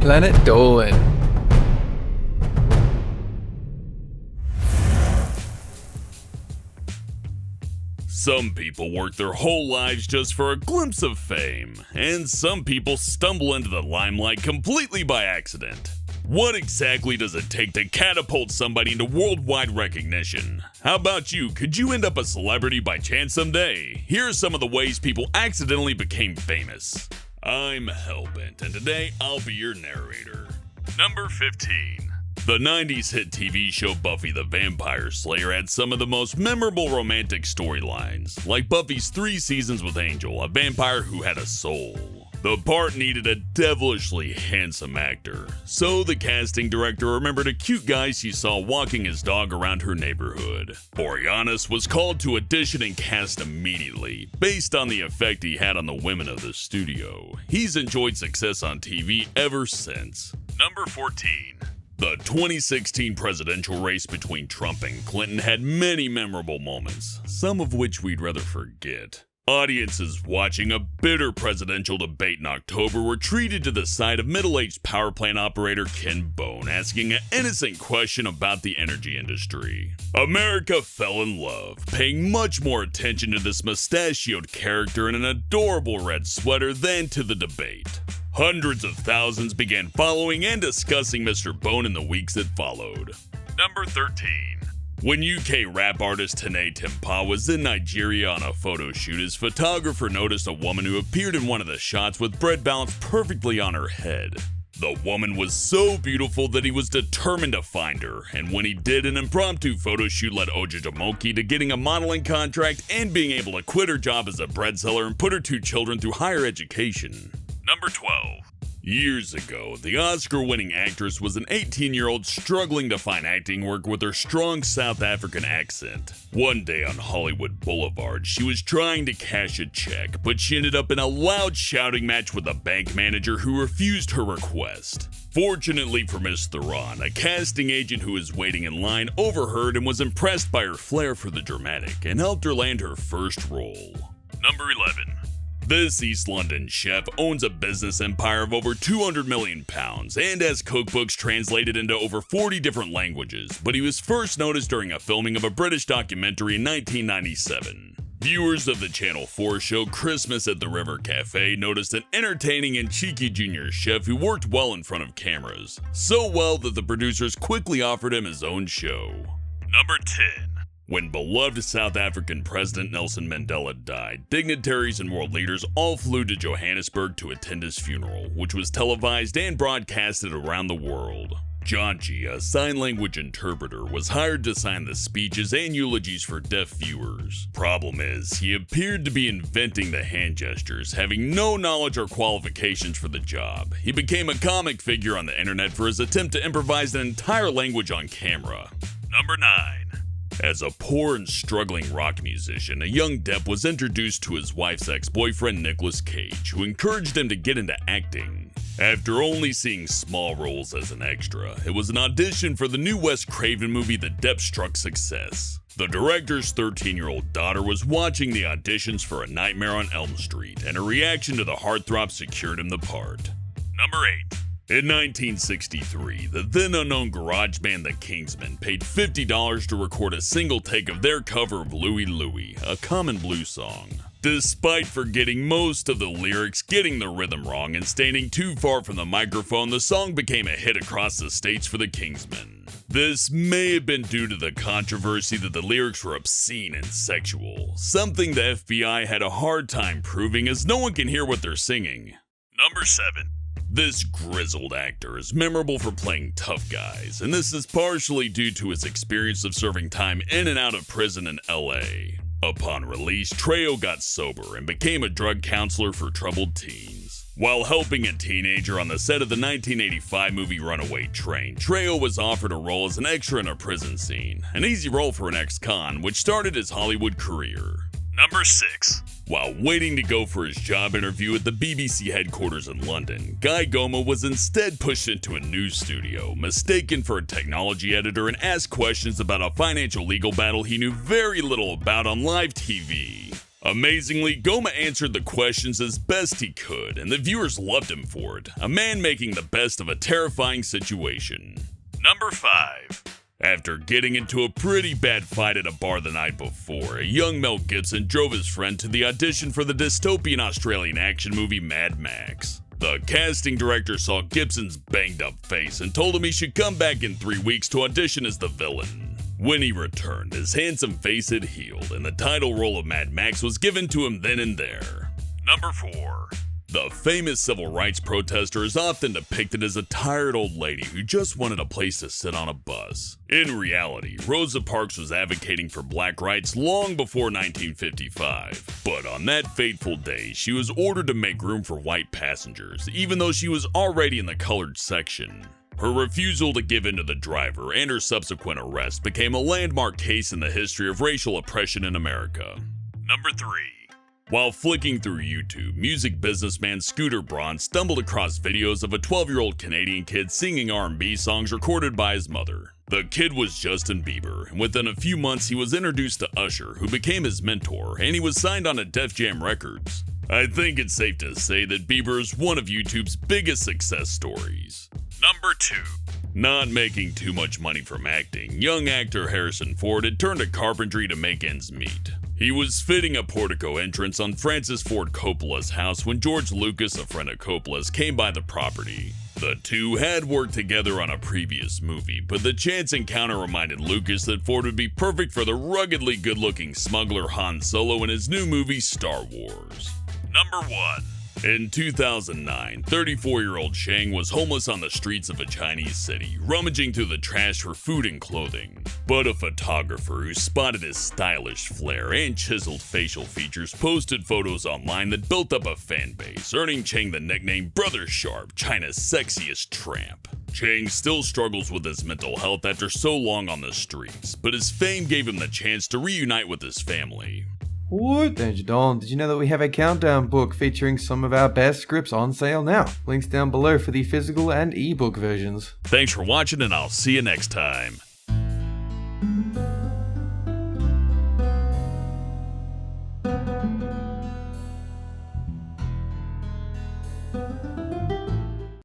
Planet Dolan. Some people work their whole lives just for a glimpse of fame, and some people stumble into the limelight completely by accident. What exactly does it take to catapult somebody into worldwide recognition? How about you? Could you end up a celebrity by chance someday? Here are some of the ways people accidentally became famous. I'm Hellbent, and today I'll be your narrator. Number 15. The 90s hit TV show Buffy the Vampire Slayer had some of the most memorable romantic storylines, like Buffy's 3 seasons with Angel, a vampire who had a soul. The part needed a devilishly handsome actor, so the casting director remembered a cute guy she saw walking his dog around her neighborhood. Boreanaz was called to audition and cast immediately, based on the effect he had on the women of the studio. He's enjoyed success on TV ever since. Number 14. The 2016 presidential race between Trump and Clinton had many memorable moments, some of which we'd rather forget. Audiences watching a bitter presidential debate in October were treated to the sight of middle-aged power plant operator Ken Bone asking an innocent question about the energy industry. America fell in love, paying much more attention to this mustachioed character in an adorable red sweater than to the debate. Hundreds of thousands began following and discussing Mr. Bone in the weeks that followed. Number 13. When UK rap artist Tene Timpa was in Nigeria on a photo shoot, his photographer noticed a woman who appeared in one of the shots with bread balanced perfectly on her head. The woman was so beautiful that he was determined to find her, and when he did, an impromptu photo shoot led Ojedemoki to getting a modeling contract and being able to quit her job as a bread seller and put her 2 children through higher education. Number 12. Years ago, the Oscar-winning actress was an 18-year-old struggling to find acting work with her strong South African accent. One day on Hollywood Boulevard, she was trying to cash a check, but she ended up in a loud shouting match with a bank manager who refused her request. Fortunately for Miss Theron, a casting agent who was waiting in line overheard and was impressed by her flair for the dramatic and helped her land her first role. Number 11. This East London chef owns a business empire of over £200 million and has cookbooks translated into over 40 different languages, but he was first noticed during a filming of a British documentary in 1997. Viewers of the Channel 4 show Christmas at the River Cafe noticed an entertaining and cheeky junior chef who worked well in front of cameras, so well that the producers quickly offered him his own show. Number 10. When beloved South African President Nelson Mandela died, dignitaries and world leaders all flew to Johannesburg to attend his funeral, which was televised and broadcasted around the world. Jonji, a sign language interpreter, was hired to sign the speeches and eulogies for deaf viewers. Problem is, he appeared to be inventing the hand gestures, having no knowledge or qualifications for the job. He became a comic figure on the internet for his attempt to improvise an entire language on camera. Number 9. As a poor and struggling rock musician, a young Depp was introduced to his wife's ex-boyfriend Nicolas Cage, who encouraged him to get into acting. After only seeing small roles as an extra, it was an audition for the new Wes Craven movie that Depp struck success. The director's 13-year-old daughter was watching the auditions for A Nightmare on Elm Street, and her reaction to the heartthrob secured him the part. Number 8. In 1963, the then-unknown garage band The Kingsmen paid $50 to record a single take of their cover of Louie Louie, a common blues song. Despite forgetting most of the lyrics, getting the rhythm wrong, and standing too far from the microphone, the song became a hit across the states for The Kingsmen. This may have been due to the controversy that the lyrics were obscene and sexual, something the FBI had a hard time proving as no one can hear what they're singing. Number 7. This grizzled actor is memorable for playing tough guys, and this is partially due to his experience of serving time in and out of prison in LA. Upon release, Trejo got sober and became a drug counselor for troubled teens. While helping a teenager on the set of the 1985 movie Runaway Train, Trejo was offered a role as an extra in a prison scene, an easy role for an ex-con, which started his Hollywood career. Number 6. While waiting to go for his job interview at the BBC headquarters in London, Guy Goma was instead pushed into a news studio, mistaken for a technology editor, and asked questions about a financial legal battle he knew very little about on live TV. Amazingly, Goma answered the questions as best he could, and the viewers loved him for it. A man making the best of a terrifying situation. Number 5. After getting into a pretty bad fight at a bar the night before, a young Mel Gibson drove his friend to the audition for the dystopian Australian action movie Mad Max. The casting director saw Gibson's banged up face and told him he should come back in 3 weeks to audition as the villain. When he returned, his handsome face had healed, and the title role of Mad Max was given to him then and there. Number 4. The famous civil rights protester is often depicted as a tired old lady who just wanted a place to sit on a bus. In reality, Rosa Parks was advocating for black rights long before 1955. But on that fateful day, she was ordered to make room for white passengers, even though she was already in the colored section. Her refusal to give in to the driver and her subsequent arrest became a landmark case in the history of racial oppression in America. Number 3. While flicking through YouTube, music businessman Scooter Braun stumbled across videos of a 12-year-old Canadian kid singing R&B songs recorded by his mother. The kid was Justin Bieber, and within a few months he was introduced to Usher, who became his mentor, and he was signed on to Def Jam Records. I think it's safe to say that Bieber is one of YouTube's biggest success stories. Number 2. Not making too much money from acting, young actor Harrison Ford had turned to carpentry to make ends meet. He was fitting a portico entrance on Francis Ford Coppola's house when George Lucas, a friend of Coppola's, came by the property. The two had worked together on a previous movie, but the chance encounter reminded Lucas that Ford would be perfect for the ruggedly good-looking smuggler Han Solo in his new movie Star Wars. Number 1. In 2009, 34-year-old Shang was homeless on the streets of a Chinese city, rummaging through the trash for food and clothing. But a photographer who spotted his stylish flair and chiseled facial features posted photos online that built up a fan base, earning Chang the nickname Brother Sharp, China's sexiest tramp. Chang still struggles with his mental health after so long on the streets, but his fame gave him the chance to reunite with his family. What? Danger Dawn, did you know that we have a countdown book featuring some of our best scripts on sale now? Links down below for the physical and ebook versions. Thanks for watching, and I'll see you next time.